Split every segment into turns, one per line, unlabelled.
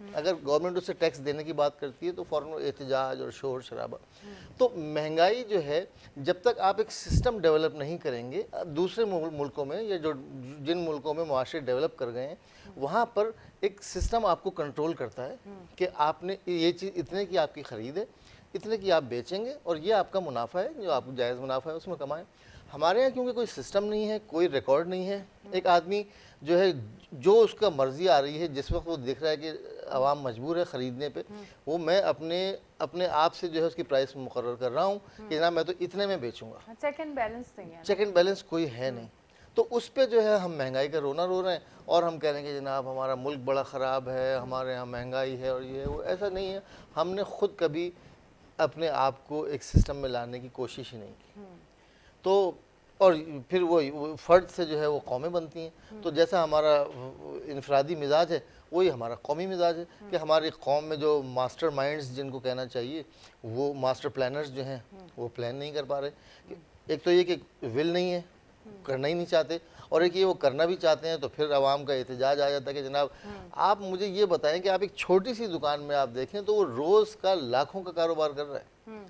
اگر گورنمنٹ اسے ٹیکس دینے کی بات کرتی ہے تو فوراً احتجاج اور شور شرابہ. تو مہنگائی جو ہے جب تک آپ ایک سسٹم ڈیولپ نہیں کریں گے دوسرے ملکوں میں یا جن ملکوں میں معاشرے ڈیولپ کر گئے ہیں وہاں پر ایک سسٹم آپ کو کنٹرول کرتا ہے کہ آپ نے یہ چیز اتنے کی آپ کی خرید ہے, اتنے کی آپ بیچیں گے اور یہ آپ کا منافع ہے جو آپ کو جائز منافع ہے اس میں کمائیں. ہمارے یہاں کیونکہ کوئی سسٹم نہیں ہے, کوئی ریکارڈ نہیں ہے, ایک آدمی جو ہے جو اس کا مرضی آ رہی ہے جس وقت وہ دیکھ رہا ہے کہ عوام مجبور ہے خریدنے پہ, وہ میں اپنے آپ سے جو ہے اس کی پرائس مقرر کر رہا ہوں کہ جناب میں تو اتنے میں بیچوں گا.
چیک اینڈ بیلنس نہیں ہے.
چیک اینڈ بیلنس کوئی ہے نہیں. تو اس پہ جو ہے ہم مہنگائی کا رونا رو رہے ہیں اور ہم کہہ رہے ہیں کہ جناب ہمارا ملک بڑا خراب ہے, ہمارے یہاں مہنگائی ہے اور یہ ہے وہ. ایسا نہیں ہے. ہم نے خود کبھی اپنے آپ کو ایک سسٹم میں لانے کی کوشش ہی نہیں کی. تو اور پھر وہ فرد سے جو ہے وہ قومیں بنتی ہیں. تو جیسا ہمارا انفرادی مزاج ہے وہی ہمارا قومی مزاج ہے کہ ہماری قوم میں جو ماسٹر مائنڈز جن کو کہنا چاہیے وہ ماسٹر پلانرز جو ہیں وہ پلان نہیں کر پا رہے. ایک تو یہ کہ ول نہیں ہے, کرنا ہی نہیں چاہتے, اور ایک یہ وہ کرنا بھی چاہتے ہیں تو پھر عوام کا احتجاج آ جاتا ہے کہ جناب آپ مجھے یہ بتائیں کہ آپ ایک چھوٹی سی دکان میں آپ دیکھیں تو وہ روز کا لاکھوں کا کاروبار کر رہا ہے.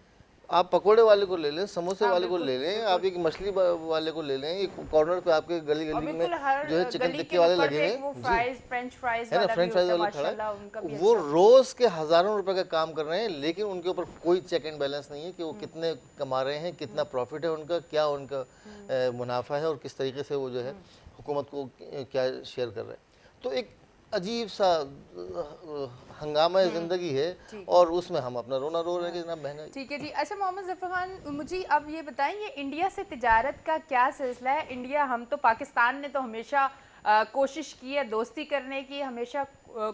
آپ پکوڑے والے کو لے لیں, سموسے والے کو لے لیں, آپ ایک مچھلی والے کو لے لیں, ایک کارنر پہ آپ کے گلی گلی میں جو ہے چکن ٹکے والے لگے ہوئے ہیں
فرینچ فرائز
ہے نا, فرینچ فرائز والا کھڑا ہے, وہ روز کے ہزاروں روپے کا کام کر رہے ہیں لیکن ان کے اوپر کوئی چیک اینڈ بیلنس نہیں ہے کہ وہ کتنے کما رہے ہیں, کتنا پروفٹ ہے ان کا, کیا ان کا منافع ہے اور کس طریقے سے وہ جو ہے حکومت کو کیا شیئر کر رہے ہیں. تو ایک عجیب سا ہنگامہ زندگی ہے اور اس میں ہم اپنا رونا رو رہے ہیں کہ جناب مہنگائی.
ٹھیک ہے جی. اچھا محمد ظفر خان, مجھے اب یہ بتائیں یہ انڈیا سے تجارت کا کیا سلسلہ ہے؟ انڈیا, ہم تو پاکستان نے تو ہمیشہ کوشش کی ہے دوستی کرنے کی, ہمیشہ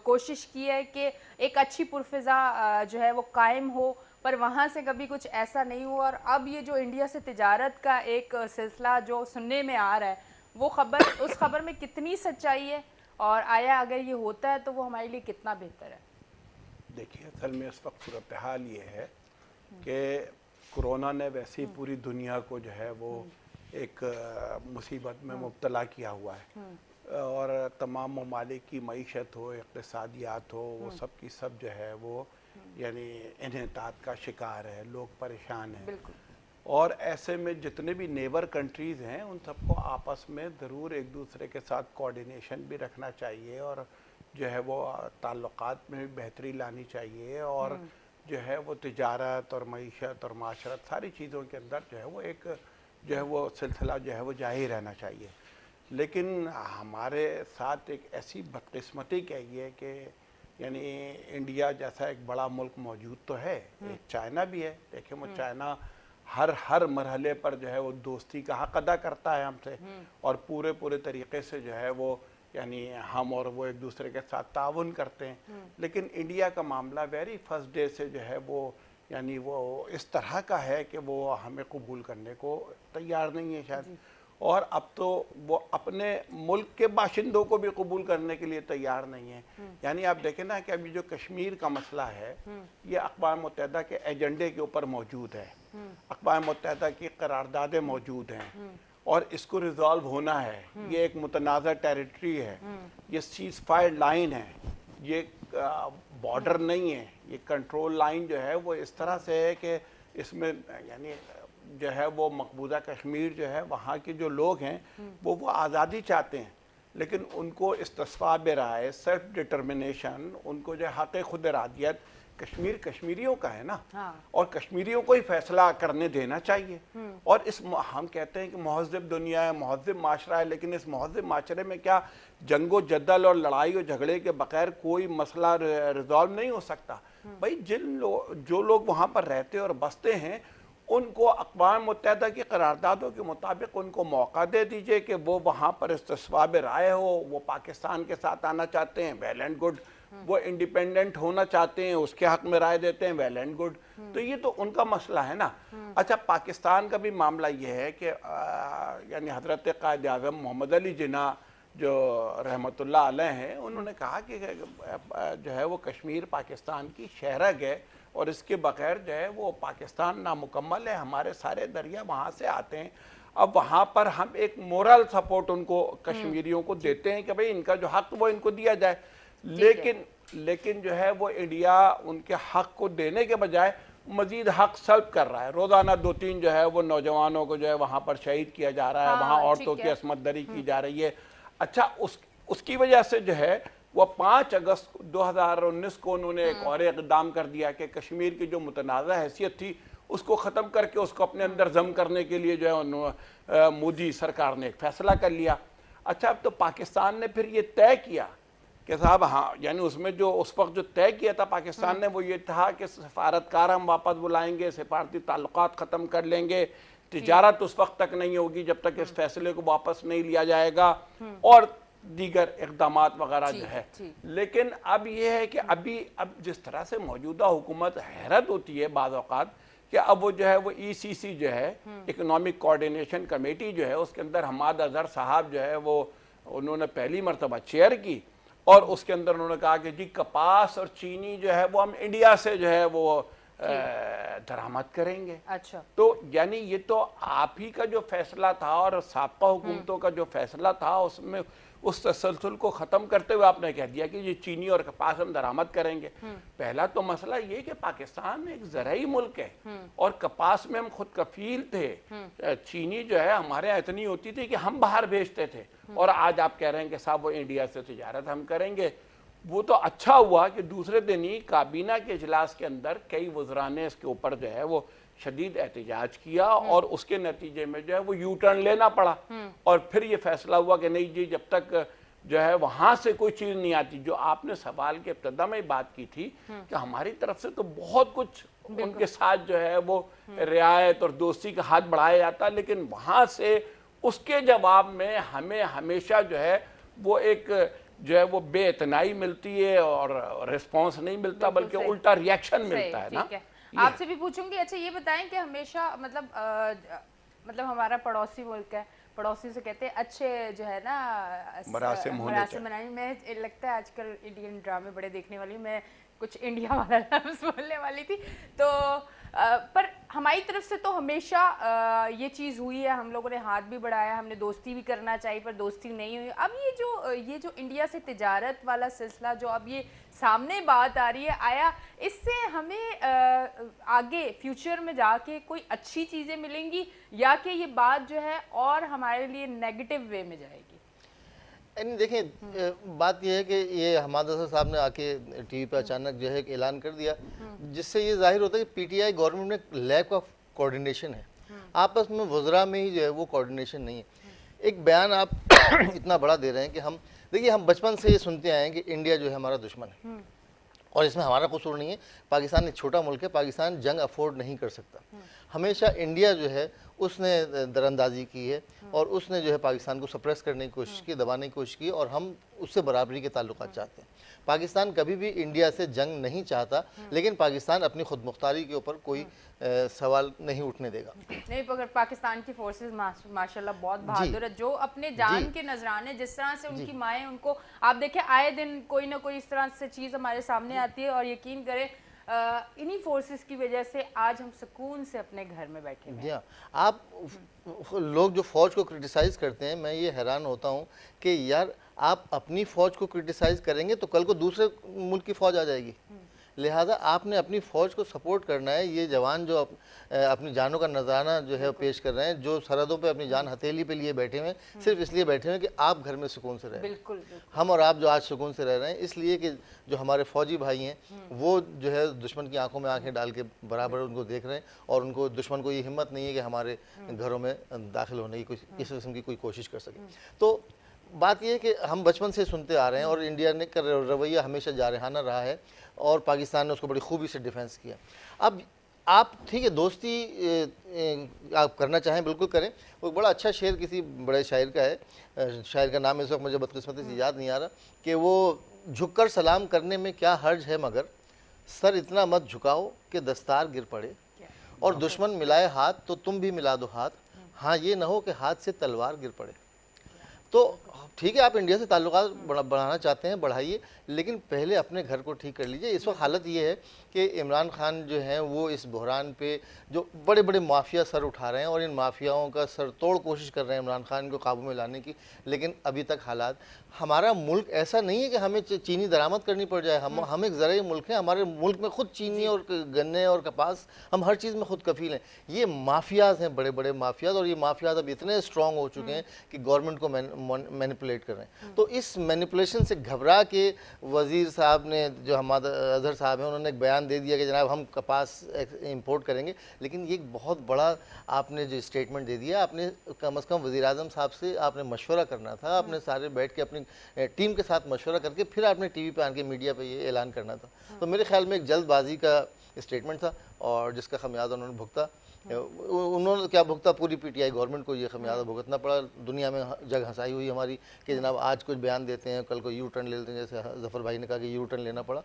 کوشش کی ہے کہ ایک اچھی پرفضا جو ہے وہ قائم ہو, پر وہاں سے کبھی کچھ ایسا نہیں ہوا. اور اب یہ جو انڈیا سے تجارت کا ایک سلسلہ جو سننے میں آ رہا ہے وہ خبر, اس خبر میں کتنی سچائی ہے اور آیا اگر یہ ہوتا ہے تو وہ ہمارے لیے کتنا بہتر ہے؟
دیکھیے اصل میں اس وقت صورتحال یہ ہے کہ کرونا نے ویسی پوری دنیا کو جو ہے وہ ایک مصیبت میں مبتلا کیا ہوا ہے اور تمام ممالک کی معیشت ہو, اقتصادیات ہو, وہ سب کی سب جو ہے وہ یعنی انحطاط کا شکار ہے, لوگ پریشان ہیں.
بالکل.
اور ایسے میں جتنے بھی نیبر کنٹریز ہیں ان سب کو آپس میں ضرور ایک دوسرے کے ساتھ کوارڈینیشن بھی رکھنا چاہیے اور جو ہے وہ تعلقات میں بھی بہتری لانی چاہیے اور جو ہے وہ تجارت اور معیشت اور معاشرت ساری چیزوں کے اندر جو ہے وہ ایک جو ہے وہ سلسلہ جو ہے وہ جاری رہنا چاہیے. لیکن ہمارے ساتھ ایک ایسی بدقسمتی کہیے کہ یعنی انڈیا جیسا ایک بڑا ملک موجود تو ہے, ایک چائنا بھی ہے. دیکھیں وہ چائنا ہر مرحلے پر جو ہے وہ دوستی کا حق ادا کرتا ہے ہم سے اور پورے طریقے سے جو ہے وہ یعنی ہم اور وہ ایک دوسرے کے ساتھ تعاون کرتے ہیں. لیکن انڈیا کا معاملہ ویری فرسٹ ڈے سے جو ہے وہ یعنی وہ اس طرح کا ہے کہ وہ ہمیں قبول کرنے کو تیار نہیں ہے شاید, اور اب تو وہ اپنے ملک کے باشندوں کو بھی قبول کرنے کے لیے تیار نہیں ہے. یعنی آپ دیکھیں نا کہ ابھی جو کشمیر کا مسئلہ ہے یہ اقوام متحدہ کے ایجنڈے کے اوپر موجود ہے, اقوام متحدہ کی قراردادیں موجود ہیں اور اس کو ریزالو ہونا ہے. یہ ایک متنازع ٹیریٹری ہے, یہ سیز فائر لائن ہے, یہ بارڈر نہیں ہے, یہ کنٹرول لائن جو ہے وہ اس طرح سے ہے کہ اس میں یعنی جو ہے وہ مقبوضہ کشمیر جو ہے وہاں کے جو لوگ ہیں وہ آزادی چاہتے ہیں لیکن ان کو استصواب رائے, سیلف ڈٹرمنیشن, ان کو جو حق خود ارادیت, کشمیر کشمیریوں کا ہے نا اور کشمیریوں کو ہی فیصلہ کرنے دینا چاہیے. اور اس ہم کہتے ہیں کہ مہذب دنیا ہے, مہذب معاشرہ ہے, لیکن اس مہذب معاشرے میں کیا جنگ و جدل اور لڑائی و جھگڑے کے بغیر کوئی مسئلہ ریزالو نہیں ہو سکتا؟ بھائی جو لوگ وہاں پر رہتے اور بستے ہیں ان کو اقوام متحدہ کی قراردادوں کے مطابق ان کو موقع دے دیجئے کہ وہ وہاں پر استصواب رائے ہو, وہ پاکستان کے ساتھ آنا چاہتے ہیں, ویل اینڈ گڈ, وہ انڈیپینڈنٹ ہونا چاہتے ہیں, اس کے حق میں رائے دیتے ہیں, ویل اینڈ گڈ. تو یہ تو ان کا مسئلہ ہے نا. اچھا پاکستان کا بھی معاملہ یہ ہے کہ یعنی حضرت قائد اعظم محمد علی جناح جو رحمۃ اللہ علیہ ہیں انہوں نے کہا کہ جو ہے وہ کشمیر پاکستان کی شہرگ ہے اور اس کے بغیر جو ہے وہ پاکستان نامکمل ہے, ہمارے سارے دریا وہاں سے آتے ہیں. اب وہاں پر ہم ایک مورل سپورٹ ان کو کشمیریوں کو دیتے ہیں کہ بھئی ان کا جو حق وہ ان کو دیا جائے, لیکن لیکن جو ہے وہ انڈیا ان کے حق کو دینے کے بجائے مزید حق سلب کر رہا ہے. روزانہ 2-3 جو ہے وہ نوجوانوں کو جو ہے وہاں پر شہید کیا جا رہا ہے, وہاں عورتوں کی عصمت دری کی جا رہی ہے. اچھا اس کی وجہ سے جو ہے وہ 5 اگست 2019 کو انہوں نے ایک اور اقدام کر دیا کہ کشمیر کی جو متنازع حیثیت تھی اس کو ختم کر کے اس کو اپنے اندر ضم کرنے کے لیے جو ہے مودی سرکار نے ایک فیصلہ کر لیا. اچھا اب تو پاکستان نے پھر یہ طے کیا کہ صاحب ہاں یعنی اس میں جو اس وقت جو طے کیا تھا پاکستان نے وہ یہ تھا کہ سفارتکار ہم واپس بلائیں گے, سفارتی تعلقات ختم کر لیں گے, تجارت اس وقت تک نہیں ہوگی جب تک اس فیصلے کو واپس نہیں لیا جائے گا, اور دیگر اقدامات وغیرہ جو ہے. لیکن اب یہ ہے کہ اب جس طرح سے موجودہ حکومت حیرت ہوتی ہے بعض اوقات کہ اب وہ جو ہے وہ ECC جو ہے اکنامک کوارڈینیشن کمیٹی جو ہے اس کے اندر حماد اظہر صاحب جو ہے وہ انہوں نے پہلی مرتبہ چیئر کی, اور اس کے اندر انہوں نے کہا کہ جی کپاس اور چینی جو ہے وہ ہم انڈیا سے جو ہے وہ درآمد کریں گے.
اچھا
تو یعنی یہ تو آپ ہی کا جو فیصلہ تھا اور سابقہ حکومتوں کا جو فیصلہ تھا اس میں اس تسلسل کو ختم کرتے ہوئے آپ نے کہہ دیا کہ یہ چینی اور کپاس ہم درآمد کریں گے. پہلا تو مسئلہ یہ کہ پاکستان ایک زرعی ملک ہے اور کپاس میں ہم خود کفیل تھے. چینی جو ہے ہمارے یہاں اتنی ہوتی تھی کہ ہم باہر بھیجتے تھے, اور آج آپ کہہ رہے ہیں کہ صاحب وہ انڈیا سے تجارت ہم کریں گے. وہ تو اچھا ہوا کہ دوسرے دن ہی کابینہ کے اجلاس کے اندر کئی وزراء نے اس کے اوپر جو ہے وہ شدید احتجاج کیا, اور اس کے نتیجے میں جو ہے وہ یو ٹرن لینا پڑا, اور پھر یہ فیصلہ ہوا کہ نہیں جی جب تک جو ہے وہاں سے کوئی چیز نہیں آتی. جو آپ نے سوال کے ابتدا میں بات کی تھی کہ ہماری طرف سے تو بہت کچھ ان کے ساتھ جو ہے وہ رعایت اور دوستی کا ہاتھ بڑھایا جاتا, لیکن وہاں سے اس کے جواب میں ہمیں ہمیشہ جو ہے وہ ایک جو ہے وہ بے اتنائی ملتی ہے اور ریسپانس نہیں ملتا بلکہ الٹا ریاکشن ملتا ہے نا.
آپ سے بھی پوچھوں گی. اچھا یہ بتائیں کہ ہمیشہ مطلب ہمارا پڑوسی ملک ہے, پڑوسی سے کہتے ہیں اچھے جو ہے نا مراسم منانے میں لگتا ہے آج کل انڈین ڈرامے بڑے دیکھنے والی, میں کچھ انڈیا والا لفظ بولنے والی تھی تو پر ہماری طرف سے تو ہمیشہ یہ چیز ہوئی ہے, ہم لوگوں نے ہاتھ بھی بڑھایا, ہم نے دوستی بھی کرنا چاہیے پر دوستی نہیں ہوئی. اب یہ جو انڈیا سے تجارت والا سلسلہ جو اب یہ سامنے بات آ رہی ہے, آیا اس سے ہمیں آگے فیوچر میں جا کے کوئی اچھی چیزیں ملیں گی یا کہ یہ بات جو ہے اور ہمارے لیے نیگیٹو وے میں جائے گی؟
یعنی دیکھیں بات یہ ہے کہ یہ حماد اظہر صاحب نے آ کے ٹی وی پہ اچانک جو ہے ایک اعلان کر دیا, جس سے یہ ظاہر ہوتا ہے کہ PTI گورنمنٹ میں لیک آف کوارڈینیشن ہے, آپس میں وزراء میں ہی جو ہے وہ کوارڈینیشن نہیں ہے. ایک بیان آپ اتنا بڑا دے رہے ہیں کہ دیکھیے ہم بچپن سے یہ سنتے آئے ہیں کہ انڈیا جو ہے ہمارا دشمن ہے, اور اس میں ہمارا قصور نہیں ہے. پاکستان ایک چھوٹا ملک ہے, پاکستان جنگ افورڈ نہیں کر سکتا. ہمیشہ انڈیا جو ہے اس نے دراندازی کی ہے اور اس نے جو ہے پاکستان کو سپریس کرنے کی کوشش کی, دبانے کی کوشش کی, اور ہم اس سے برابری کے تعلقات چاہتے ہیں. پاکستان کبھی بھی انڈیا سے جنگ نہیں چاہتا, لیکن پاکستان اپنی خود مختاری کے اوپر کوئی سوال نہیں اٹھنے دے گا.
نہیں, اگر پاکستان کی فورسز ماشاءاللہ بہت بہادر ہے, جو اپنے جان کے نذرانے جس طرح سے ان کی مائیں ان کو آپ دیکھیں آئے دن کوئی نہ کوئی اس طرح سے چیز ہمارے سامنے آتی ہے, اور یقین کریں انہی فورسز کی وجہ سے آج ہم سکون سے اپنے گھر میں بیٹھے ہیں.
جی ہاں, آپ لوگ جو فوج کو کرٹیسائز کرتے ہیں, میں یہ حیران ہوتا ہوں کہ یار آپ اپنی فوج کو کرٹیسائز کریں گے تو کل کو دوسرے ملک کی فوج آ جائے گی. لہٰذا آپ نے اپنی فوج کو سپورٹ کرنا ہے. یہ جوان جو اپنی جانوں کا نذرانہ جو ہے پیش کر رہے ہیں, جو سرحدوں پہ اپنی جان ہتھیلی پہ لیے بیٹھے ہوئے ہیں, صرف اس لیے بیٹھے ہوئے ہیں کہ آپ گھر میں سکون سے رہیں.
بالکل
ہم اور آپ جو آج سکون سے رہ رہے ہیں اس لیے کہ جو ہمارے فوجی بھائی ہیں وہ جو ہے دشمن کی آنکھوں میں آنکھیں ڈال کے برابر ان کو دیکھ رہے ہیں, اور ان کو دشمن کو یہ ہمت نہیں ہے کہ ہمارے گھروں میں داخل ہونے کی کسی قسم کی کوئی کوشش کر سکے. تو بات یہ ہے کہ ہم بچپن سے سنتے آ رہے ہیں, اور انڈیا نے کا رویہ ہمیشہ جارحانہ رہا ہے, اور پاکستان نے اس کو بڑی خوبی سے ڈیفینس کیا. اب آپ ٹھیک ہے دوستی آپ کرنا چاہیں بالکل کریں. وہ بڑا اچھا شعر کسی بڑے شاعر کا ہے, شاعر کا نام اس وقت مجھے بدقسمتی سے یاد نہیں آ رہا, کہ وہ جھک کر سلام کرنے میں کیا حرج ہے, مگر سر اتنا مت جھکاؤ کہ دستار گر پڑے, اور دشمن ملائے ہاتھ تو تم بھی ملا دو ہاتھ, ہاں یہ نہ ہو کہ ہاتھ سے تلوار گر پڑے. تو ٹھیک ہے آپ انڈیا سے تعلقات بڑھانا چاہتے ہیں بڑھائیے، لیکن پہلے اپنے گھر کو ٹھیک کر لیجئے۔ اس وقت حالت یہ ہے کہ عمران خان جو ہیں وہ اس بحران پہ جو بڑے بڑے مافیا سر اٹھا رہے ہیں اور ان مافیاؤں کا سر توڑ کوشش کر رہے ہیں عمران خان کو قابو میں لانے کی، لیکن ابھی تک حالات، ہمارا ملک ایسا نہیں ہے کہ ہمیں چینی درآمد کرنی پڑ جائے، ہم ایک زرعی ملک ہیں، ہمارے ملک میں خود چینی اور گنے اور کپاس، ہم ہر چیز میں خود کفیل ہیں۔ یہ مافیاز ہیں، بڑے بڑے مافیاز، اور یہ مافیاز اب اتنے اسٹرانگ ہو چکے ہیں کہ گورنمنٹ کو مینیپولیٹ کر رہے ہیں۔ تو اس مینیپولیشن سے گھبرا کے وزیر صاحب نے، جو حماد اظہر صاحب ہیں، انہوں نے ایک بیان دے دیا کہ جناب ہم کپاس امپورٹ کریں گے، لیکن یہ ایک بہت بڑا آپ نے جو اسٹیٹمنٹ دے دیا، آپ نے کم از کم وزیر اعظم صاحب سے آپ نے مشورہ کرنا تھا، آپ نے سارے بیٹھ کے اپنی ٹیم کے ساتھ مشورہ کر کے پھر آپ نے ٹی وی پہ آن کے میڈیا پہ یہ اعلان کرنا تھا۔ تو میرے خیال میں ایک جلد بازی کا اسٹیٹمنٹ تھا، اور جس کا خمیازہ انہوں نے بھگتا۔ انہوں نے کیا بھگتا، پوری پی ٹی آئی گورنمنٹ کو یہ خمیازہ بھگتنا پڑا۔ دنیا میں جگ ہنسائی ہوئی ہماری کہ جناب آج کچھ بیان دیتے ہیں، کل کو یو ٹرن لے لیتے ہیں، جیسے ظفر بھائی نے کہا کہ یو ٹرن لینا پڑا۔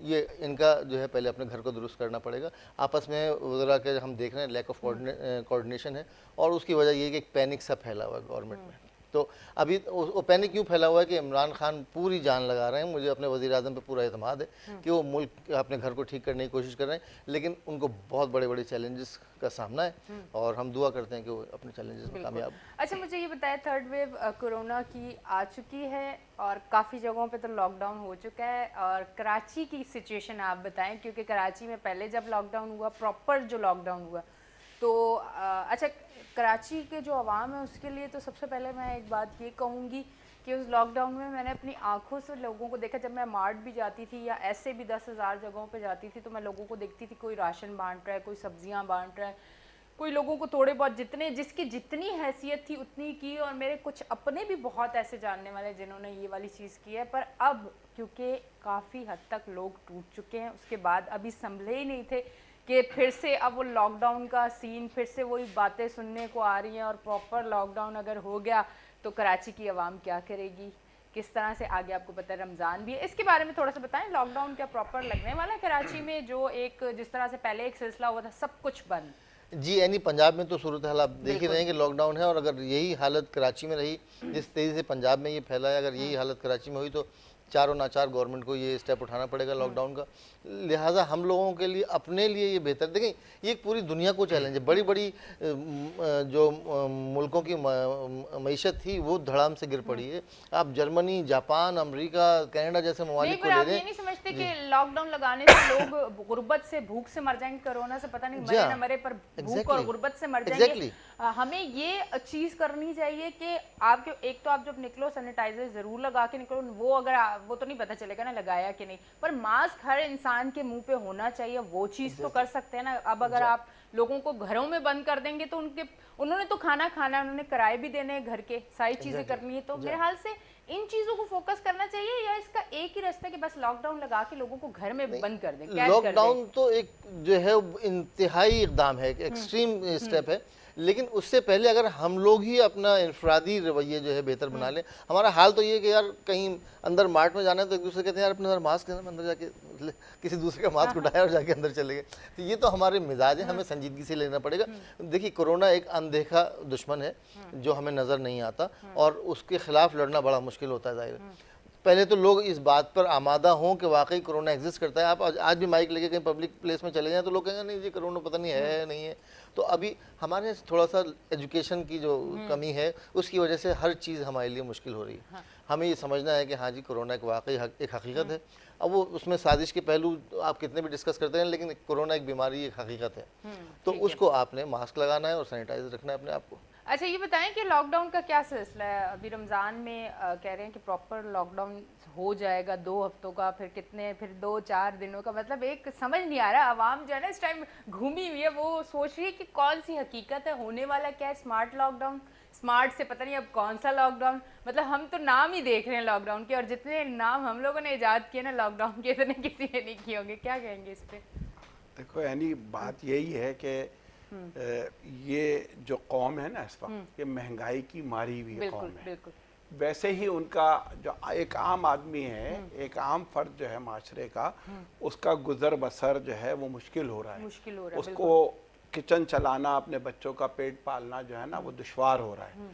یہ ان کا جو ہے پہلے اپنے گھر کو درست کرنا پڑے گا۔ آپس میں وزراء کے ہم دیکھ رہے ہیں لیک آف کوآرڈینیشن ہے، اور اس کی وجہ یہ ہے کہ ایک پینک سا پھیلا ہوا ہے گورنمنٹ میں۔ تو ابھی وہ پینک کیوں پھیلا ہوا ہے کہ عمران خان پوری جان لگا رہے ہیں، مجھے اپنے وزیر اعظم پہ پورا اعتماد ہے کہ وہ ملک اپنے گھر کو ٹھیک کرنے کی کوشش کر رہے ہیں، لیکن ان کو بہت بڑے بڑے چیلنجز کا سامنا ہے، اور ہم دعا کرتے ہیں کہ وہ اپنے چیلنجز میں کامیاب۔
اچھا مجھے یہ بتائیں، تھرڈ ویو کورونا کی آ چکی ہے اور کافی جگہوں پہ تو لاک ڈاؤن ہو چکا ہے، اور کراچی کی سچویشن آپ بتائیں، کیونکہ کراچی میں پہلے جب لاک ڈاؤن ہوا، پراپر جو لاک ڈاؤن ہوا، تو اچھا کراچی کے جو عوام ہے اس کے لیے تو سب سے پہلے میں ایک بات یہ کہوں گی کہ اس لاک ڈاؤن میں نے اپنی آنکھوں سے لوگوں کو دیکھا، جب میں مارٹ بھی جاتی تھی یا ایسے بھی 10,000 جگہوں پہ جاتی تھی، تو میں لوگوں کو دیکھتی تھی، کوئی راشن بانٹ رہا ہے، کوئی سبزیاں بانٹ رہا ہے، کوئی لوگوں کو تھوڑے بہت جتنے جس کی جتنی حیثیت تھی اتنی کی، اور میرے کچھ اپنے بھی بہت ایسے جاننے والے جنہوں نے یہ والی چیز کی ہے۔ پر اب کیونکہ کافی حد تک لوگ ٹوٹ چکے ہیں، اس کے بعد ابھی سنبھلے ہی نہیں تھے کہ پھر سے اب وہ لاک ڈاؤن کا سین پھر سے وہی باتیں سننے کو آ رہی ہیں، اور پراپر لاک ڈاؤن اگر ہو گیا تو کراچی کی عوام کیا کرے گی، کس طرح سے آگے؟ آپ کو پتہ ہے رمضان بھی ہے، اس کے بارے میں تھوڑا سا بتائیں، لاک ڈاؤن کیا پراپر لگنے والا ہے کراچی میں، جو ایک جس طرح سے پہلے ایک سلسلہ ہوا تھا سب کچھ بند؟
جی یعنی پنجاب میں تو صورتحال آپ دیکھ ہی رہے ہیں کہ لاک ڈاؤن ہے، اور اگر یہی حالت کراچی میں رہی، جس تیزی سے پنجاب میں یہ پھیلا ہے، اگر یہی حالت کراچی میں ہوئی تو چاروں ناچار گورنمنٹ کو یہ اسٹیپ اٹھانا پڑے گا لاک ڈاؤن کا۔ لہٰذا ہم لوگوں کے لیے اپنے لیے یہ بہتر، دیکھیں یہ ایک پوری دنیا کو چیلنج ہے، بڑی بڑی جو ملکوں کی معیشت تھی وہ دھڑام سے گر پڑی ہے۔ آپ جرمنی، جاپان، امریکہ، کینیڈا جیسے
نہیں،
ممالک کو
پر
لے
آپ
لیں۔
یہ نہیں سمجھتے کہ لاک ڈاؤن لگانے سے لوگ غربت سے، بھوک سے مر جائیں گے، کرونا سے پتہ نہیں مرے نہ مرے، پر بھوک اور غربت سے مر جائیں گے۔ ہمیں یہ چیز کرنی چاہیے کہ آپ کے ایک تو آپ جب نکلو سینیٹائزر ضرور لگا کے نکلو، وہ اگر وہ تو نہیں پتہ چلے گا نا لگایا کہ نہیں، پر ماسک ہر انسان کے منہ پہ ہونا چاہیے، وہ چیز تو کر سکتے ہیں نا۔ اب اگر آپ لوگوں کو گھروں میں بند کر دیں گے تو انہوں نے تو کھانا کھانا ہے، انہوں نے کرائے بھی دینے ہیں گھر کے، ساری چیزیں کرنی ہے، تو میرے حال سے ان چیزوں کو فوکس کرنا چاہیے، یا اس کا ایک ہی راستہ ہے کہ بس لاک ڈاؤن لگا کے لوگوں کو گھر میں بند کر دیں، قید کر دیں؟
لاک ڈاؤن تو ایک جو ہے انتہائی اقدام ہے، ایکسٹریم اسٹیپ ہے، لیکن اس سے پہلے اگر ہم لوگ ہی اپنا انفرادی رویے جو ہے بہتر بنا لیں۔ ہمارا حال تو یہ ہے کہ یار کہیں اندر مارٹ میں جانا ہے تو ایک دوسرے کہتے ہیں یار اپنے ماسک لینا، اندر جا کے کسی دوسرے کا ماسک اٹھایا اور جا کے اندر چلے گئے۔ تو یہ تو ہمارے مزاج ہیں، ہمیں سنجیدگی سے لینا پڑے گا۔ دیکھیے کورونا ایک اندیکھا دشمن ہے جو ہمیں نظر نہیں آتا، اور اس کے خلاف لڑنا بڑا مشکل ہوتا ہے۔ ظاہر ہے پہلے تو لوگ اس بات پر آمادہ ہوں کہ واقعی کرونا ایگزسٹ کرتا ہے۔ آپ آج بھی مائک لے کے کہیں پبلک پلیس میں چلے جائیں تو لوگ کہیں گے نہیں جی کرونا پتہ نہیں ہے نہیں ہے۔ تو ابھی ہمارے تھوڑا سا ایجوکیشن کی جو کمی ہے اس کی وجہ سے ہر چیز ہمارے لیے مشکل ہو رہی ہے۔ ہمیں یہ سمجھنا ہے کہ ہاں جی کرونا ایک واقعی ایک حقیقت ہے۔ اب وہ اس میں سازش کے پہلو آپ کتنے بھی ڈسکس کرتے ہیں، لیکن کرونا ایک بیماری ایک حقیقت ہے، تو اس کو آپ نے ماسک لگانا ہے اور سینیٹائز رکھنا ہے اپنے آپ کو۔
اچھا یہ بتائیں کہ لاک ڈاؤن کا کیا سلسلہ ہے؟ ابھی رمضان میں کہہ رہے ہیں کہ پراپر لاک ڈاؤن ہو جائے گا 2 ہفتوں کا، پھر 2-4 دنوں کا، مطلب ایک سمجھ نہیں آ رہا، عوام جو ہے نا اس ٹائم گھومی ہوئی ہے، وہ سوچ رہی ہے کہ کون سی حقیقت ہے، ہونے والا کیا ہے، اسمارٹ لاک ڈاؤن، اسمارٹ سے پتہ نہیں اب کون سا لاک ڈاؤن، مطلب ہم تو نام ہی دیکھ رہے ہیں لاک ڈاؤن کے، اور جتنے نام ہم لوگوں نے ایجاد کیے نا لاک ڈاؤن کے اتنے کسی نے نہیں کیے ہوں گے، کیا کہیں گے اس پہ؟
دیکھو یعنی بات یہی ہے کہ یہ جو قوم ہے نا اس وقت یہ مہنگائی کی ماری ہوئی قوم ہے، ویسے ہی ان کا جو ایک عام آدمی ہے، ایک عام فرد جو ہے معاشرے کا، اس کا گزر بسر جو ہے وہ مشکل ہو رہا ہے، اس کو کچن چلانا، اپنے بچوں کا پیٹ پالنا جو ہے نا وہ دشوار ہو رہا ہے۔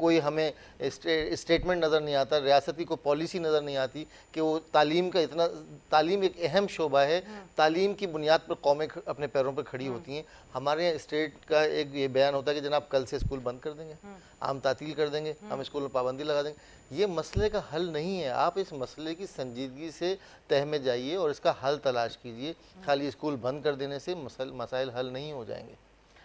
کوئی ہمیں اسٹیٹمنٹ نظر نہیں آتا, ریاستی کو پالیسی نظر نہیں آتی کہ وہ تعلیم کا اتنا, تعلیم ایک اہم شعبہ ہے, تعلیم کی بنیاد پر قومیں اپنے پیروں پر کھڑی ہوتی ہیں. ہمارے یہاں اسٹیٹ کا ایک یہ بیان ہوتا ہے کہ جناب کل سے اسکول بند کر دیں گے, عام تعطیل کر دیں گے, ہم اسکول میں پابندی لگا دیں گے. یہ مسئلے کا حل نہیں ہے. آپ اس مسئلے کی سنجیدگی سے تہ میں جائیے اور اس کا حل تلاش کیجئے. خالی اسکول بند کر دینے سے مسائل حل نہیں ہو جائیں گے.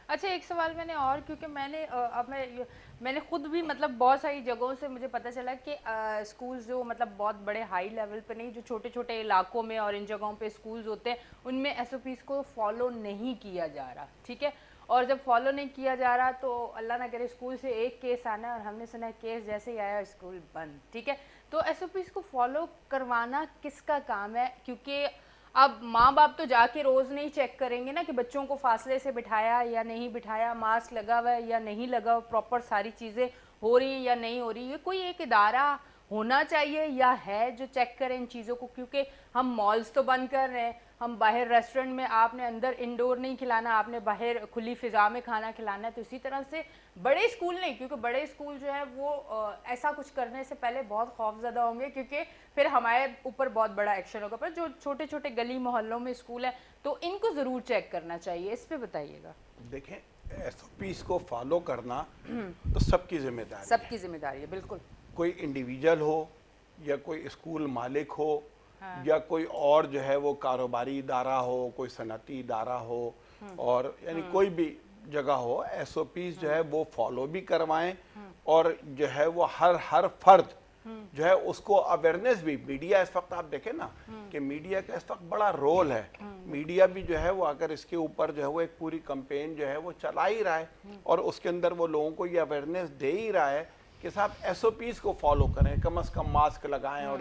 اچھا ایک سوال میں نے اور, کیونکہ میں نے خود بھی مطلب بہت ساری جگہوں سے مجھے پتہ چلا کہ اسکولز جو مطلب بہت بڑے ہائی لیول پہ نہیں, جو چھوٹے چھوٹے علاقوں میں اور ان جگہوں پہ اسکولز ہوتے ہیں, ان میں ایس او پیز کو فالو نہیں کیا جا رہا, ٹھیک ہے. اور جب فالو نہیں کیا جا رہا تو اللہ نہ کرے اسکول سے ایک کیس آنا ہے, اور ہم نے سنا ہے کیس جیسے ہی آیا اسکول بند, ٹھیک ہے. تو ایس او پیز کو فالو کروانا کس کا کام ہے؟ کیونکہ اب ماں باپ تو جا کے روز نہیں چیک کریں گے نا کہ بچوں کو فاصلے سے بٹھایا یا نہیں بٹھایا, ماسک لگا ہوا ہے یا نہیں لگا, پراپر ساری چیزیں ہو رہی ہیں یا نہیں ہو رہی. یہ کوئی ایک ادارہ ہونا چاہیے یا ہے جو چیک کریں ان چیزوں کو, کیونکہ ہم مالز تو بند کر رہے ہیں, ہم باہر ریسٹورنٹ میں آپ نے اندر انڈور نہیں کھلانا, آپ نے باہر کھلی فضا میں کھانا کھلانا ہے. تو اسی طرح سے بڑے اسکول نہیں, کیونکہ بڑے اسکول جو ہے وہ ایسا کچھ کرنے سے پہلے بہت خوف زدہ ہوں گے, کیونکہ پھر ہمارے اوپر بہت بڑا ایکشن ہوگا. پر جو چھوٹے چھوٹے گلی محلوں میں اسکول ہیں تو ان کو ضرور چیک کرنا چاہیے, اس پہ بتائیے گا.
دیکھیں ایس او پیز کو فالو کرنا تو سب کی ذمہ داری ہے,
سب کی ذمہ داری ہے, بالکل.
کوئی انڈیویجول ہو یا کوئی اسکول مالک ہو یا کوئی اور جو ہے وہ کاروباری ادارہ ہو, کوئی صنعتی ادارہ ہو, اور یعنی کوئی بھی جگہ ہو, ایس او پیز جو ہے وہ فالو بھی کروائیں. اور جو ہے وہ ہر فرد جو ہے اس کو اویئرنیس بھی, میڈیا اس وقت آپ دیکھیں نا کہ میڈیا کا اس وقت بڑا رول ہے. میڈیا بھی جو ہے وہ اگر اس کے اوپر جو ہے وہ ایک پوری کمپین جو ہے وہ چلا ہی رہا ہے, اور اس کے اندر وہ لوگوں کو یہ اویئرنیس دے ہی رہا ہے کہ صاحب ایس او پیز کو فالو کریں, کم از کم ماسک لگائیں اور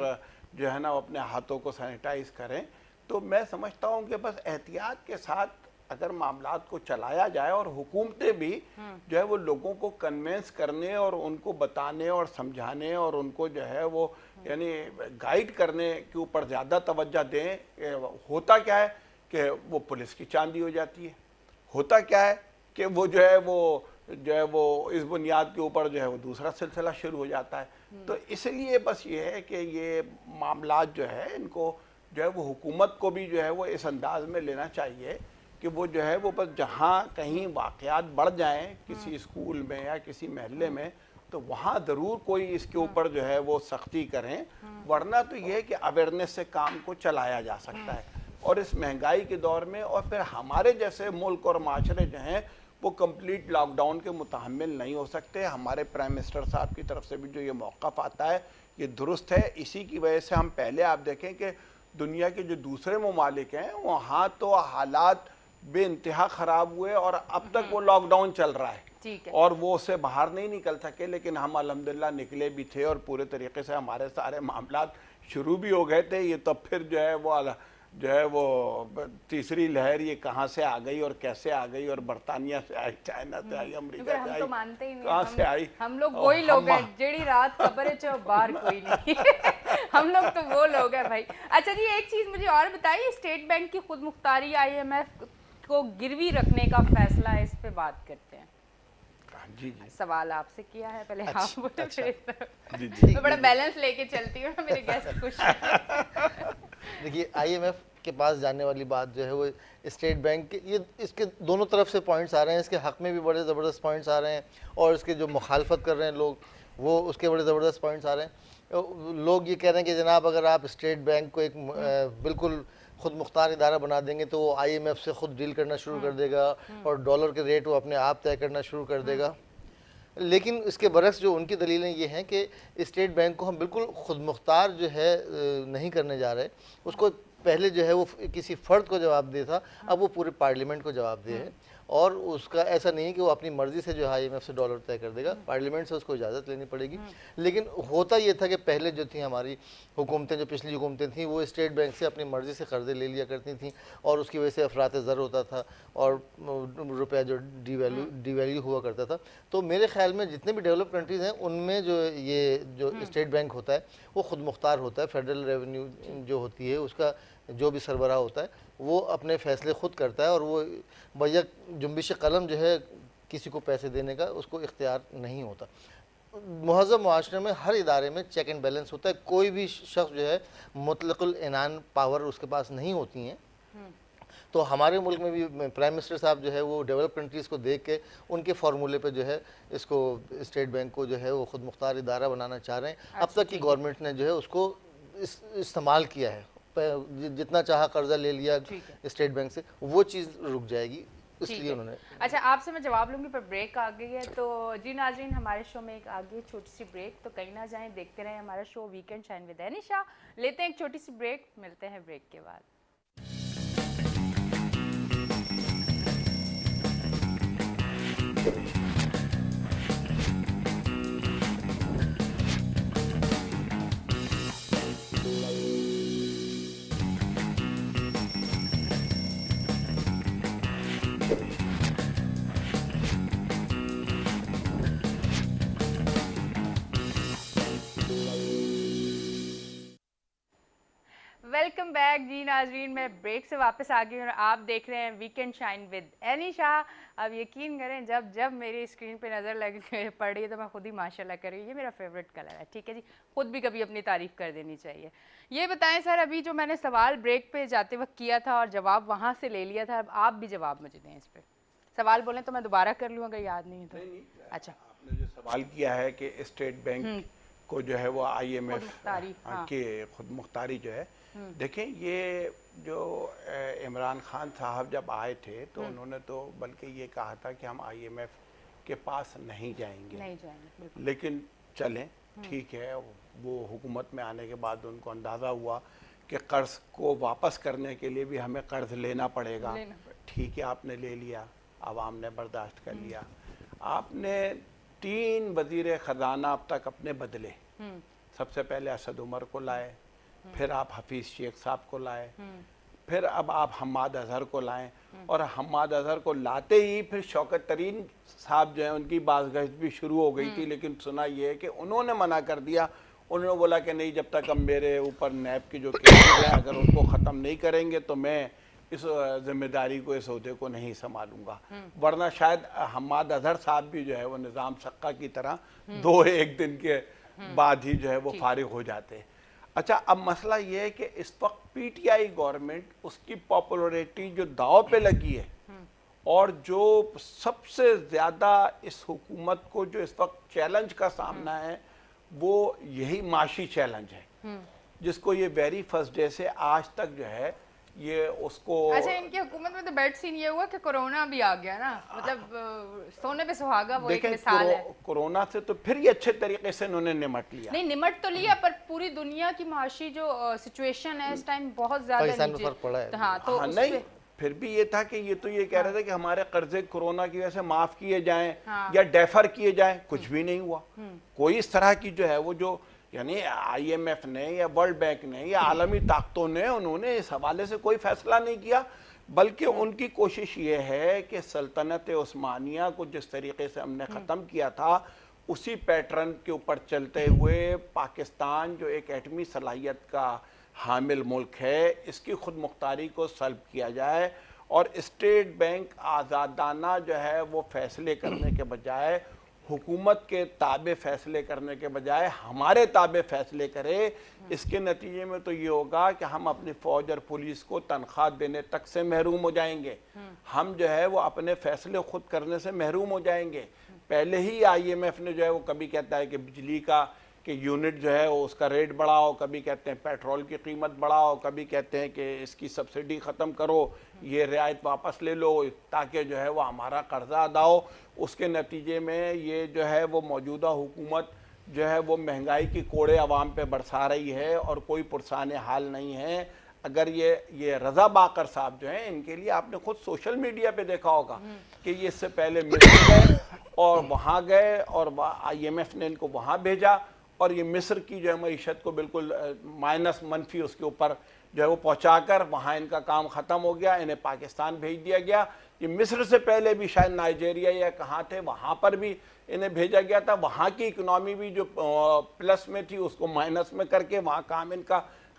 جو ہے نا اپنے ہاتھوں کو سینیٹائز کریں. تو میں سمجھتا ہوں کہ بس احتیاط کے ساتھ اگر معاملات کو چلایا جائے, اور حکومتیں بھی جو ہے وہ لوگوں کو کنوینس کرنے اور ان کو بتانے اور سمجھانے اور ان کو جو ہے وہ یعنی گائیڈ کرنے کے اوپر زیادہ توجہ دیں. ہوتا کیا ہے کہ وہ پولیس کی چاندی ہو جاتی ہے, ہوتا کیا ہے کہ وہ جو ہے وہ اس بنیاد کے اوپر جو ہے وہ دوسرا سلسلہ شروع ہو جاتا ہے. تو اس لیے بس یہ ہے کہ یہ معاملات جو ہے ان کو جو ہے وہ حکومت کو بھی جو ہے وہ اس انداز میں لینا چاہیے کہ وہ جو ہے وہ بس جہاں کہیں واقعات بڑھ جائیں کسی اسکول میں یا کسی محلے میں, تو وہاں ضرور کوئی اس کے اوپر جو ہے وہ سختی کریں, ورنہ تو یہ ہے کہ اویئرنیس سے کام کو چلایا جا سکتا ہے. اور اس مہنگائی کے دور میں, اور پھر ہمارے جیسے ملک اور معاشرے جو ہیں وہ کمپلیٹ لاک ڈاؤن کے متحمل نہیں ہو سکتے. ہمارے پرائم منسٹر صاحب کی طرف سے بھی جو یہ موقف آتا ہے یہ درست ہے. اسی کی وجہ سے ہم پہلے آپ دیکھیں کہ دنیا کے جو دوسرے ممالک ہیں وہاں تو حالات بے انتہا خراب ہوئے اور اب تک وہ لاک ڈاؤن چل رہا ہے, اور وہ اس سے باہر نہیں نکل سکے. لیکن ہم الحمدللہ نکلے بھی تھے اور پورے طریقے سے ہمارے سارے معاملات شروع بھی ہو گئے تھے. یہ تب پھر جو ہے وہ تیسری لہر یہ کہاں سے آ گئی اور کیسے آ گئی, اور برطانیہ سے آئی, چائنا سے آئی, امریکہ سے آئی, کہاں سے آئی.
ہم لوگ وہی لوگ ہیں جیڑی رات خبر ہے چاہو باہر کوئی نہیں. ہم لوگ تو وہ لوگ ہیں بھائی. اچھا جی ایک چیز مجھے اور بتائیے, اسٹیٹ بینک کی خود مختاری آئی ایم ایف کو گروی رکھنے کا فیصلہ ہے, اس پہ بات کرتے ہیں.
جی
سوال آپ سے کیا ہے, پہلے آپ بولے پھر اس طرف.
جی
میں بڑا بیلنس لے کے چلتی ہوں, میرے گیسٹ خوش ہیں.
دیکھیے آئی ایم ایف کے پاس جانے والی بات جو ہے وہ اسٹیٹ بینک کے, یہ اس کے دونوں طرف سے پوائنٹس آ رہے ہیں. اس کے حق میں بھی بڑے زبردست پوائنٹس آ رہے ہیں, اور اس کے جو مخالفت کر رہے ہیں لوگ وہ اس کے بڑے زبردست پوائنٹس آ رہے ہیں. لوگ یہ کہہ رہے ہیں کہ جناب اگر آپ اسٹیٹ بینک کو ایک بالکل خود مختار ادارہ بنا دیں گے تو وہ آئی ایم ایف سے خود ڈیل کرنا شروع کر دے گا, اور ڈالر کے ریٹ وہ اپنے آپ طے کرنا شروع کر دے گا. لیکن اس کے برعکس جو ان کی دلیلیں یہ ہیں کہ اسٹیٹ بینک کو ہم بالکل خود مختار جو ہے نہیں کرنے جا رہے. اس کو پہلے جو ہے وہ کسی فرد کو جواب دے تھا, اب وہ پورے پارلیمنٹ کو جواب دے ہے. اور اس کا ایسا نہیں ہے کہ وہ اپنی مرضی سے جو آئی ایم ایف سے ڈالر طے کر دے گا, پارلیمنٹ سے اس کو اجازت لینی پڑے گی. لیکن ہوتا یہ تھا کہ پہلے جو تھیں ہماری حکومتیں, جو پچھلی حکومتیں تھیں, وہ اسٹیٹ بینک سے اپنی مرضی سے قرضے لے لیا کرتی تھیں, اور اس کی وجہ سے افراط زر ہوتا تھا اور روپیہ جو ڈی ویلیو ہوا کرتا تھا. تو میرے خیال میں جتنے بھی ڈیولپ کنٹریز ہیں ان میں یہ جو اسٹیٹ بینک ہوتا ہے وہ خود مختار ہوتا ہے. فیڈرل ریونیو جو ہوتی ہے اس کا جو بھی سربراہ ہوتا ہے وہ اپنے فیصلے خود کرتا ہے, اور وہ بیک جنبش قلم جو ہے کسی کو پیسے دینے کا اس کو اختیار نہیں ہوتا. مہذب معاشرے میں ہر ادارے میں چیک اینڈ بیلنس ہوتا ہے. کوئی بھی شخص جو ہے مطلق العنان پاور اس کے پاس نہیں ہوتی ہیں. تو ہمارے ملک میں بھی پرائم منسٹر صاحب جو ہے وہ ڈیولپ کنٹریز کو دیکھ کے ان کے فارمولے پہ جو ہے اس کو اسٹیٹ بینک کو جو ہے وہ خود مختار ادارہ بنانا چاہ رہے ہیں. اب تک کی گورنمنٹ نے جو ہے اس کو استعمال کیا ہے, جتنا چاہا قرضہ لے لیا اسٹیٹ بینک سے, وہ چیز رک جائے گی, اس لیے انہوں نے.
اچھا آپ سے میں جواب لوں گی, پر بریک آ گئی ہے. تو جی ناظرین, ہمارے شو میں ایک آگے چھوٹی سی بریک, تو کہیں نہ جائیں, دیکھتے رہیں ہمارا شو ویکینڈ شائن ود انیشا. لیتے ہیں ایک چھوٹی سی بریک, ملتے ہیں بریک کے بعد. ویلکم بیک جی ناظرین, میں بریک سے واپس آ گئی ہوں اور آپ دیکھ رہے ہیں ویکینڈ شائن ود انیشا. اب یقین کریں, جب میری اسکرین پہ نظر پڑ رہی ہے تو میں خود ہی ماشاءاللہ کر رہی ہوں. یہ میرا فیوریٹ کلر ہے, ٹھیک ہے جی, خود بھی کبھی اپنی تعریف کر دینی چاہیے. یہ بتائیں سر, ابھی جو میں نے سوال بریک پہ جاتے وقت کیا تھا اور جواب وہاں سے لے لیا تھا, اب آپ بھی جواب مجھے دیں اس پہ. سوال بولیں تو میں دوبارہ کر لوں اگر یاد نہیں ہے تو. اچھا,
آپ نے جو سوال کیا ہے کہ اسٹیٹ بینک کو جو ہے وہ آئی ایم ایف کی خود مختاری جو ہے, دیکھیں یہ جو عمران خان صاحب جب آئے تھے تو انہوں نے تو بلکہ یہ کہا تھا کہ ہم آئی ایم ایف کے پاس نہیں جائیں گے, لیکن چلیں ٹھیک ہے. وہ حکومت میں آنے کے بعد ان کو اندازہ ہوا کہ قرض کو واپس کرنے کے لیے بھی ہمیں قرض لینا پڑے گا. ٹھیک ہے, آپ نے لے لیا, عوام نے برداشت کر لیا. آپ نے 3 وزیر خزانہ اب تک اپنے بدلے. سب سے پہلے اسد عمر کو لائے, پھر آپ حفیظ شیخ صاحب کو لائے, پھر اب آپ حماد اظہر کو لائیں, اور حماد اظہر کو لاتے ہی پھر شوکت ترین صاحب جو ہیں ان کی بازگشت بھی شروع ہو گئی تھی. لیکن سنا یہ ہے کہ انہوں نے منع کر دیا. انہوں نے بولا کہ نہیں, جب تک ہم میرے اوپر نیب کی جو کیسز ہیں اگر ان کو ختم نہیں کریں گے تو میں اس ذمہ داری کو, اس عہدے کو نہیں سنبھالوں گا. ورنہ شاید حماد اظہر صاحب بھی جو ہے وہ نظام سقہ کی طرح 2-1 دن کے بعد ہی جو ہے وہ فارغ ہو جاتے. اچھا, اب مسئلہ یہ ہے کہ اس وقت پی ٹی آئی گورنمنٹ, اس کی پاپولیرٹی جو داؤ پہ لگی ہے, اور جو سب سے زیادہ اس حکومت کو جو اس وقت چیلنج کا سامنا ہے وہ یہی معاشی چیلنج ہے, جس کو یہ ویری فرسٹ ڈے سے آج تک جو ہے یہ اس کو.
اچھا, ان کی حکومت میں تو بیڈ سین یہ ہوا کہ کورونا بھی آ گیا نا, مطلب سونے پہ سہاگا وہ ایک مثال ہے.
کورونا سے تو پھر یہ اچھے طریقے سے انہوں نے نمٹ لیا.
نہیں, نمٹ تو لیا, پر پوری دنیا کی معاشی جو سچویشن ہے اس ٹائم بہت زیادہ نیچے. ہاں, تو
نہیں, پھر بھی یہ تھا کہ یہ تو یہ کہہ رہے تھے کہ ہمارے قرضے کورونا کی وجہ سے معاف کیے جائیں یا ڈیفر کیے جائیں. کچھ بھی نہیں ہوا. کوئی اس طرح کی جو ہے وہ جو یعنی آئی ایم ایف نے یا ورلڈ بینک نے یا عالمی طاقتوں نے, انہوں نے اس حوالے سے کوئی فیصلہ نہیں کیا, بلکہ ان کی کوشش یہ ہے کہ سلطنت عثمانیہ کو جس طریقے سے ہم نے ختم کیا تھا اسی پیٹرن کے اوپر چلتے ہوئے پاکستان جو ایک ایٹمی صلاحیت کا حامل ملک ہے, اس کی خود مختاری کو سلب کیا جائے, اور اسٹیٹ بینک آزادانہ جو ہے وہ فیصلے کرنے کے بجائے, حکومت کے تابع فیصلے کرنے کے بجائے ہمارے تابع فیصلے کرے. اس کے نتیجے میں تو یہ ہوگا کہ ہم اپنی فوج اور پولیس کو تنخواہ دینے تک سے محروم ہو جائیں گے, ہم جو ہے وہ اپنے فیصلے خود کرنے سے محروم ہو جائیں گے. پہلے ہی آئی ایم ایف نے جو ہے وہ کبھی کہتا ہے کہ بجلی کا کہ یونٹ جو ہے اس کا ریٹ بڑھاؤ, کبھی کہتے ہیں پیٹرول کی قیمت بڑھاؤ, کبھی کہتے ہیں کہ اس کی سبسڈی ختم کرو, یہ رعایت واپس لے لو تاکہ جو ہے وہ ہمارا قرضہ ادا ہو. اس کے نتیجے میں یہ جو ہے وہ موجودہ حکومت جو ہے وہ مہنگائی کی کوڑے عوام پہ برسا رہی ہے اور کوئی پرسان حال نہیں ہے. اگر یہ رضا باقر صاحب جو ہیں, ان کے لیے آپ نے خود سوشل میڈیا پہ دیکھا ہوگا کہ یہ اس سے پہلے مصر گئے اور وہاں گئے اور آئی ایم ایف نے ان کو وہاں بھیجا, اور یہ مصر کی جو ہے معیشت کو بالکل مائنس منفی اس کے اوپر جو ہے وہ پہنچا کر وہاں ان کا کام ختم ہو گیا, انہیں پاکستان بھیج دیا گیا. یہ مصر سے پہلے بھی شاید نائجیریا یا کہاں تھے, وہاں پر بھی انہیں بھیجا گیا تھا. وہاں کی اکنامی بھی جو پلس میں تھی اس کو مائنس میں کر کے وہاں کام ان کا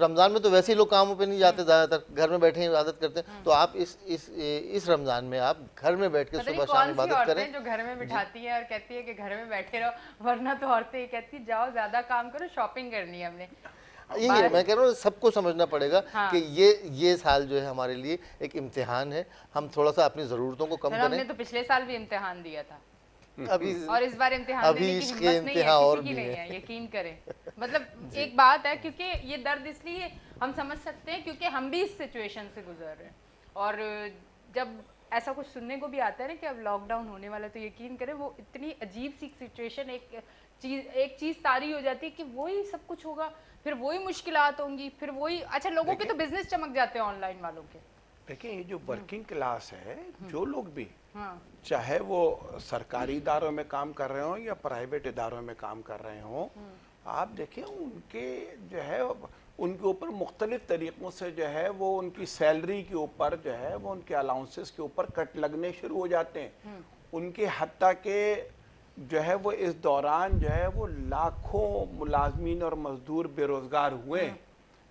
رمضان میں تو ویسے ہی لوگ کاموں پہ نہیں جاتے زیادہ تر، گھر میں بیٹھے ہی عبادت کرتے ہیں، تو آپ اس رمضان میں آپ گھر میں بیٹھ کے
پتہ نہیں
صبح شام
کون سی
عبادت کریں۔
عورتیں جو گھر میں بٹھاتی ہیں اور کہتی ہے کہ گھر میں بیٹھے رہو، ورنہ تو عورتیں یہ کہتی ہیں جاؤ زیادہ کام کرو، شاپنگ کرنی ہے ہم نے۔
یہی ہے، میں کہہ رہا ہوں سب کو سمجھنا پڑے گا
ہاں۔
کہ یہ سال جو ہے ہمارے لیے ایک امتحان ہے، ہم تھوڑا سا اپنی ضرورتوں کو کم
ہم
کریں۔
نے تو پچھلے سال بھی امتحان دیا تھا،
ابھی
اور اس بار امتحان
ابھی
دینے
اس
کی
کے
ہمت نہیں ہے،
امتحان اور
کسی کی
بھی
نہیں
ہیں۔
ہے، یقین کریں۔ مطلب ایک بات ہے، کیونکہ یہ درد اس لیے ہم سمجھ سکتے ہیں کیونکہ ہم بھی اس سچویشن سے گزر رہے ہیں، اور جب ایسا کچھ سننے کو بھی آتا ہے نا کہ اب لاک ڈاؤن ہونے والا ہے، تو یقین کریں وہ اتنی عجیب سی سچویشن، ایک چیز طاری ہو جاتی ہے کہ وہی سب کچھ ہوگا، پھر وہی مشکلات ہوں گی، پھر وہی اچھا لوگوں کے تو بزنس چمک جاتے ہیں آن لائن والوں کے۔
دیکھیں یہ جو ورکنگ کلاس ہے، جو لوگ بھی
ہاں
چاہے وہ سرکاری اداروں میں کام کر رہے ہوں یا پرائیویٹ اداروں میں کام کر رہے ہوں، آپ دیکھیں ان کے جو ہے ان کے اوپر مختلف طریقوں سے جو ہے وہ ان کی سیلری کے اوپر جو ہے وہ ان کے الاؤنسز کے اوپر کٹ لگنے شروع ہو جاتے ہیں۔ ان کے حتیٰ کہ جو ہے وہ اس دوران جو ہے وہ لاکھوں ملازمین اور مزدور بے روزگار ہوئے،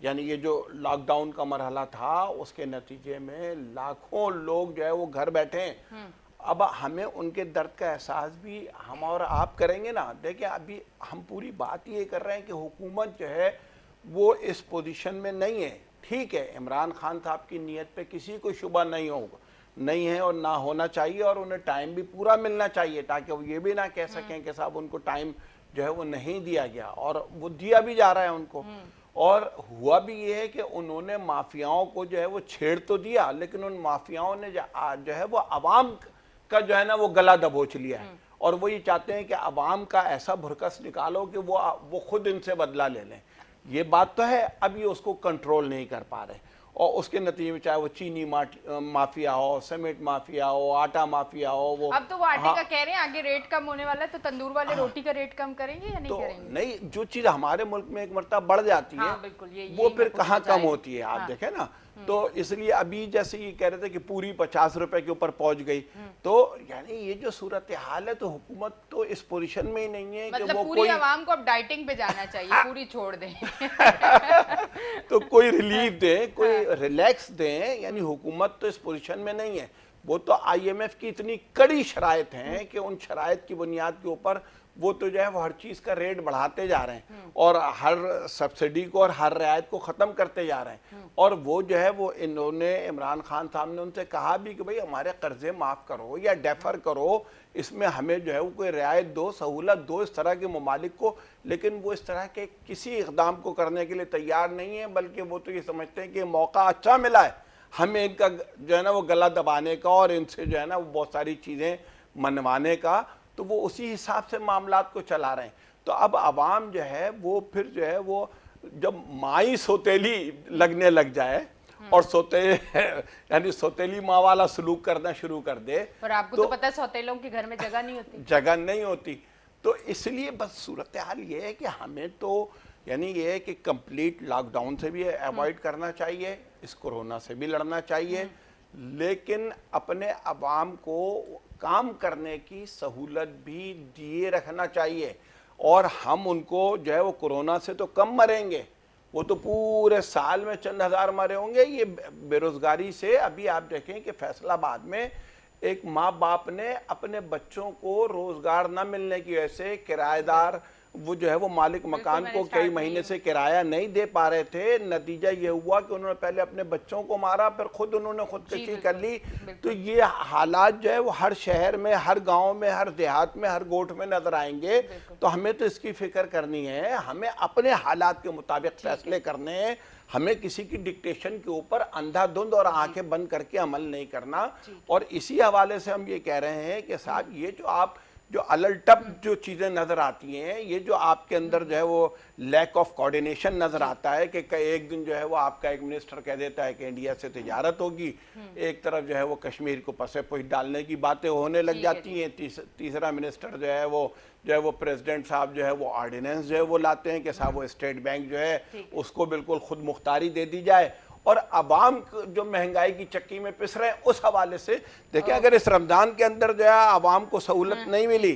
یعنی یہ جو لاک ڈاؤن کا مرحلہ تھا اس کے نتیجے میں لاکھوں لوگ جو ہے وہ گھر بیٹھے ہیں۔ اب ہمیں ان کے درد کا احساس بھی ہم اور آپ کریں گے نا۔ دیکھیں ابھی ہم پوری بات یہ کر رہے ہیں کہ حکومت جو ہے وہ اس پوزیشن میں نہیں ہے۔ ٹھیک ہے، عمران خان صاحب کی نیت پہ کسی کو شبہ نہیں ہے اور نہ ہونا چاہیے، اور انہیں ٹائم بھی پورا ملنا چاہیے تاکہ وہ یہ بھی نہ کہہ سکیں کہ صاحب ان کو ٹائم جو ہے وہ نہیں دیا گیا، اور وہ دیا بھی جا رہا ہے ان کو۔ اور ہوا بھی یہ ہے کہ انہوں نے مافیاؤں کو جو ہے وہ چھیڑ تو دیا، لیکن ان مافیاؤں نے جو ہے وہ عوام کا جو ہے نا وہ گلا دبوچ لیا ہے، اور وہ یہ چاہتے ہیں کہ عوام کا ایسا بھرکس نکالو کہ وہ خود ان سے بدلہ لے لیں۔ یہ بات تو ہے، اب یہ اس کو کنٹرول نہیں کر پا رہے، اور اس کے نتیجے میں چاہے وہ چینی مافیا ہو، سیمنٹ مافیا ہو، آٹا مافیا ہو، وہ
اب تو وہ آٹے کا کہہ رہے ہیں آگے ریٹ کم ہونے والا ہے، تو تندور والے روٹی کا ریٹ کم کریں گے یا نہیں
تو
کریں گے؟
نہیں، جو چیز ہمارے ملک میں ایک مرتبہ بڑھ جاتی ہے
ہاں بالکل،
وہ پھر کہاں کم ہوتی ہے، آپ دیکھیں نا۔ تو اس لیے ابھی جیسے یہ کہہ رہے تھے کہ پوری 50 روپے کے اوپر پہنچ گئی، تو یعنی یہ جو صورتحال ہے، تو حکومت تو اس پوزیشن میں ہی نہیں ہے کہ
مطلب
وہ
پوری عوام کو اب ڈائٹنگ پہ جانا چاہیے، پوری چھوڑ دیں۔
تو کوئی ریلیف دیں، کوئی ریلیکس دیں، یعنی حکومت تو اس پوزیشن میں نہیں ہے۔ وہ تو آئی ایم ایف کی اتنی کڑی شرائط ہیں کہ ان شرائط کی بنیاد کے اوپر وہ تو جو ہے وہ ہر چیز کا ریٹ بڑھاتے جا رہے ہیں، اور ہر سبسڈی کو اور ہر رعایت کو ختم کرتے جا رہے ہیں، اور وہ جو ہے وہ انہوں نے عمران خان صاحب نے ان سے کہا بھی کہ بھئی ہمارے قرضے معاف کرو یا ڈیفر کرو، اس میں ہمیں جو ہے وہ کوئی رعایت دو، سہولت دو اس طرح کے ممالک کو، لیکن وہ اس طرح کے کسی اقدام کو کرنے کے لیے تیار نہیں ہے، بلکہ وہ تو یہ سمجھتے ہیں کہ موقع اچھا ملا ہے ہمیں ان کا جو ہے نا وہ گلا دبانے کا اور ان سے جو ہے نا وہ بہت ساری چیزیں منوانے کا، تو وہ اسی حساب سے معاملات کو چلا رہے ہیں۔ تو اب عوام جو ہے وہ پھر جو ہے وہ جب مائی سوتیلی لگنے لگ جائے اور یعنی سوتیلی ماں والا سلوک کرنا شروع کر دے،
اور آپ کو تو پتہ ہے سوتیلوں کے گھر میں جگہ نہیں ہوتی،
جگہ نہیں ہوتی، تو اس لیے بس صورتحال یہ ہے کہ ہمیں تو یعنی یہ ہے کہ کمپلیٹ لاک ڈاؤن سے بھی ایوائڈ کرنا چاہیے، اس کورونا سے بھی لڑنا چاہیے، لیکن اپنے عوام کو کام کرنے کی سہولت بھی دیے رکھنا چاہیے، اور ہم ان کو جو ہے وہ کورونا سے تو کم مریں گے، وہ تو پورے سال میں چند ہزار مرے ہوں گے۔ یہ بے روزگاری سے ابھی آپ دیکھیں کہ فیصل آباد میں ایک ماں باپ نے اپنے بچوں کو روزگار نہ ملنے کی وجہ سے کرایہ دار وہ جو ہے وہ مالک مکان کو کئی مہینے سے کرایہ نہیں دے پا رہے تھے، نتیجہ یہ ہوا کہ انہوں نے پہلے اپنے بچوں کو مارا، پھر خود انہوں نے خودکشی کر لی۔ تو یہ حالات جو ہے وہ ہر شہر میں، ہر گاؤں میں، ہر دیہات میں، ہر گوٹھ میں نظر آئیں گے، تو ہمیں تو اس کی فکر کرنی ہے، ہمیں اپنے حالات کے مطابق فیصلے کرنے ہیں، ہمیں کسی کی ڈکٹیشن کے اوپر اندھا دھند اور آنکھیں بند کر کے عمل نہیں کرنا۔ اور اسی حوالے سے ہم یہ کہہ رہے ہیں کہ صاحب یہ جو آپ جو الٹپ جو چیزیں نظر آتی ہیں، یہ جو آپ کے اندر جو ہے وہ لیک آف کوارڈینیشن نظر آتا ہے کہ ایک دن جو ہے وہ آپ کا ایک منسٹر کہہ دیتا ہے کہ انڈیا سے تجارت ہوگی، ایک طرف جو ہے وہ کشمیر کو پسے پوش ڈالنے کی باتیں ہونے لگ جاتی ہیں، تیسرا منسٹر جو ہے وہ پریزیڈنٹ صاحب جو ہے وہ آرڈیننس جو ہے وہ لاتے ہیں کہ صاحب وہ اسٹیٹ بینک جو ہے اس کو بالکل خود مختاری دے دی جائے، اور عوام جو مہنگائی کی چکی میں پس رہے ہیں اس حوالے سے دیکھیں، اگر اس رمضان کے اندر جو ہے عوام کو سہولت نہیں ملی،